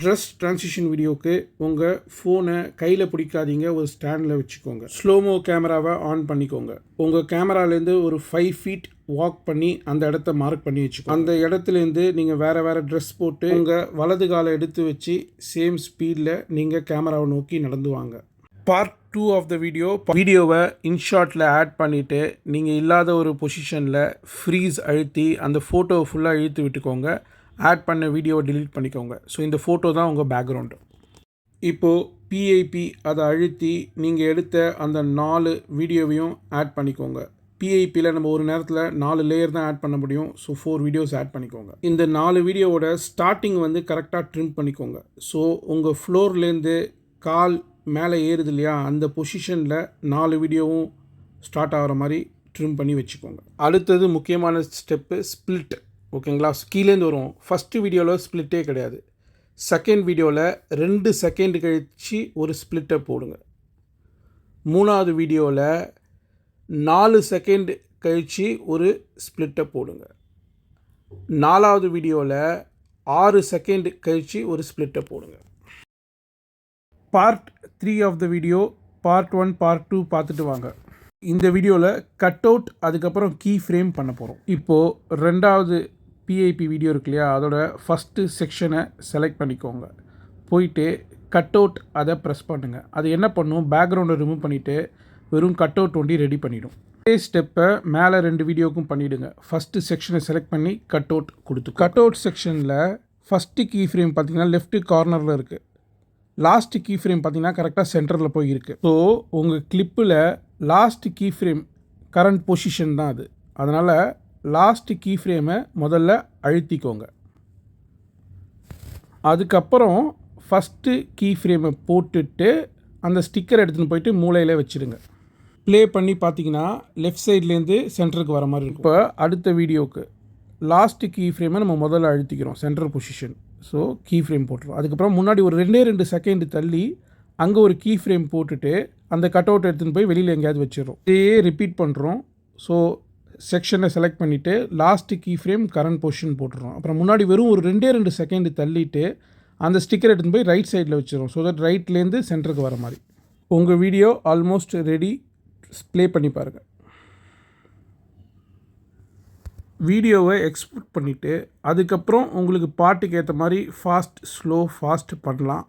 Dress transition வீடியோக்கு உங்கள் ஃபோனை கையில் பிடிக்காதீங்க, ஒரு ஸ்டாண்டில் வச்சுக்கோங்க. ஸ்லோமோ கேமராவை ஆன் பண்ணிக்கோங்க. உங்கள் கேமராலேருந்து ஒரு 5 feet வாக் பண்ணி அந்த இடத்த மார்க் பண்ணி வச்சுக்கோங்க. அந்த இடத்துலேருந்து நீங்கள் வேறு ட்ரெஸ் போட்டு உங்கள் வலது காலை எடுத்து வச்சு சேம் ஸ்பீடில் நீங்கள் கேமராவை நோக்கி நடந்து வாங்க. பார்ட் 2 ஆஃப் த வீடியோவை இன்ஷாட்டில் ஆட் பண்ணிவிட்டு நீங்கள் இல்லாத ஒரு பொசிஷனில் ஃப்ரீஸ் அழுத்தி அந்த ஃபோட்டோவை ஃபுல்லாக இழுத்து விட்டுக்கோங்க. ஆட் பண்ண வீடியோவை டிலீட் பண்ணிக்கோங்க. ஸோ இந்த ஃபோட்டோ தான் உங்கள் பேக்ரவுண்டு. இப்போது பிஐபி அதை அழுத்தி நீங்கள் எடுத்த அந்த 4 வீடியோவையும் ஆட் பண்ணிக்கோங்க. பிஐபியில் நம்ம ஒரு நேரத்தில் 4 லேயர் தான் ஆட் பண்ண முடியும். ஸோ 4 வீடியோஸ் ஆட் பண்ணிக்கோங்க. இந்த 4 வீடியோவோட ஸ்டார்டிங் கரெக்டாக ட்ரிம் பண்ணிக்கோங்க. ஸோ உங்கள் ஃப்ளோர்லேருந்து கால் மேலே ஏறுது இல்லையா, அந்த பொசிஷனில் 4 வீடியோவும் ஸ்டார்ட் ஆகிற மாதிரி ட்ரிம் பண்ணி வச்சுக்கோங்க. அடுத்தது முக்கியமான ஸ்டெப்பு ஸ்ப்ளிட். ஓகேங்களா? கீழேருந்து வரும். ஃபஸ்ட்டு வீடியோவில் ஸ்ப்ளிட்டே கிடையாது. செகண்ட் வீடியோவில் 2 செகண்ட் கழித்து ஒரு ஸ்ப்ளிட்டை போடுங்க. 3வது வீடியோவில் 4 செகண்ட் கழித்து ஒரு ஸ்ப்ளிட்டை போடுங்க. 4வது வீடியோவில் 6 செகண்ட் கழித்து ஒரு ஸ்ப்ளிட்டை போடுங்க. Part 3 of the video, part 1 part 2 பார்த்துட்டு வாங்க. இந்த வீடியோவில் கட் அவுட் அதுக்கப்புறம் கீ ஃப்ரேம் பண்ண போகிறோம். இப்போது 2வது பிஐபி வீடியோ இருக்கு இல்லையா, அதோட ஃபஸ்ட்டு செக்ஷனை செலக்ட் பண்ணிக்கோங்க. போயிட்டு கட் அவுட் அதை ப்ரெஸ் பண்ணுங்கள். அது என்ன பண்ணும், பேக்ரவுண்டை ரிமூவ் பண்ணிவிட்டு வெறும் கட் அவுட் ஒண்டி ரெடி பண்ணிவிடும். அதே ஸ்டெப்பை மேலே 2 வீடியோக்கும் பண்ணிவிடுங்க. ஃபஸ்ட்டு செக்ஷனை செலக்ட் பண்ணி கட் அவுட் கொடுத்து கட் அவுட் செக்ஷனில் ஃபஸ்ட்டு கீ ஃப்ரேம் பார்த்திங்கன்னா லெஃப்ட் கார்னரில் இருக்குது. லாஸ்ட்டு கீ ஃப்ரேம் பார்த்திங்கன்னா கரெக்டாக சென்டரில் போய் இருக்குது. ஸோ உங்கள் கிளிப்பில் last key frame current position தான் அது. அதனால் லாஸ்ட்டு கீ ஃப்ரேமை முதல்ல அழுத்திக்கோங்க. அதுக்கப்புறம் ஃபஸ்ட்டு கீ ஃப்ரேமை போட்டுட்டு அந்த ஸ்டிக்கர் எடுத்துகிட்டு போயிட்டு மூலையில் வச்சுடுங்க. ப்ளே பண்ணி பார்த்தீங்கன்னா லெஃப்ட் சைட்லேருந்து சென்டருக்கு வர மாதிரி இருக்கும். இப்போ அடுத்த வீடியோவுக்கு லாஸ்ட்டு கீ ஃப்ரேமை நம்ம முதல்ல அழுத்திக்கிறோம், centre position. So key frame போட்டுருவோம். அதுக்கப்புறம் முன்னாடி ஒரு 2 செகண்ட் தள்ளி அங்கே ஒரு கீ ஃப்ரேம் போட்டுட்டு அந்த கட் அவுட் எடுத்துகிட்டு போய் வெளியில் எங்கேயாவது வச்சிடறோம். இதையே ரிப்பீட் பண்ணுறோம். ஸோ செக்ஷனை செலக்ட் பண்ணிவிட்டு last key frame current position போட்டுறோம். அப்புறம் முன்னாடி வெறும் ஒரு 2 செகண்ட் தள்ளிட்டு அந்த ஸ்டிக்கர் எடுத்துன்னு போய் ரைட் சைடில் வச்சிடும். ஸோ தட் ரைட்லேருந்து சென்டருக்கு வர மாதிரி. உங்கள் வீடியோ ஆல்மோஸ்ட் ரெடி. ப்ளே பண்ணி பாருங்கள். வீடியோவை எக்ஸ்போர்ட் பண்ணிவிட்டு அதுக்கப்புறம் உங்களுக்கு பாட்டுக்கு ஏற்ற மாதிரி ஃபாஸ்ட் ஸ்லோ ஃபாஸ்ட் பண்ணலாம்.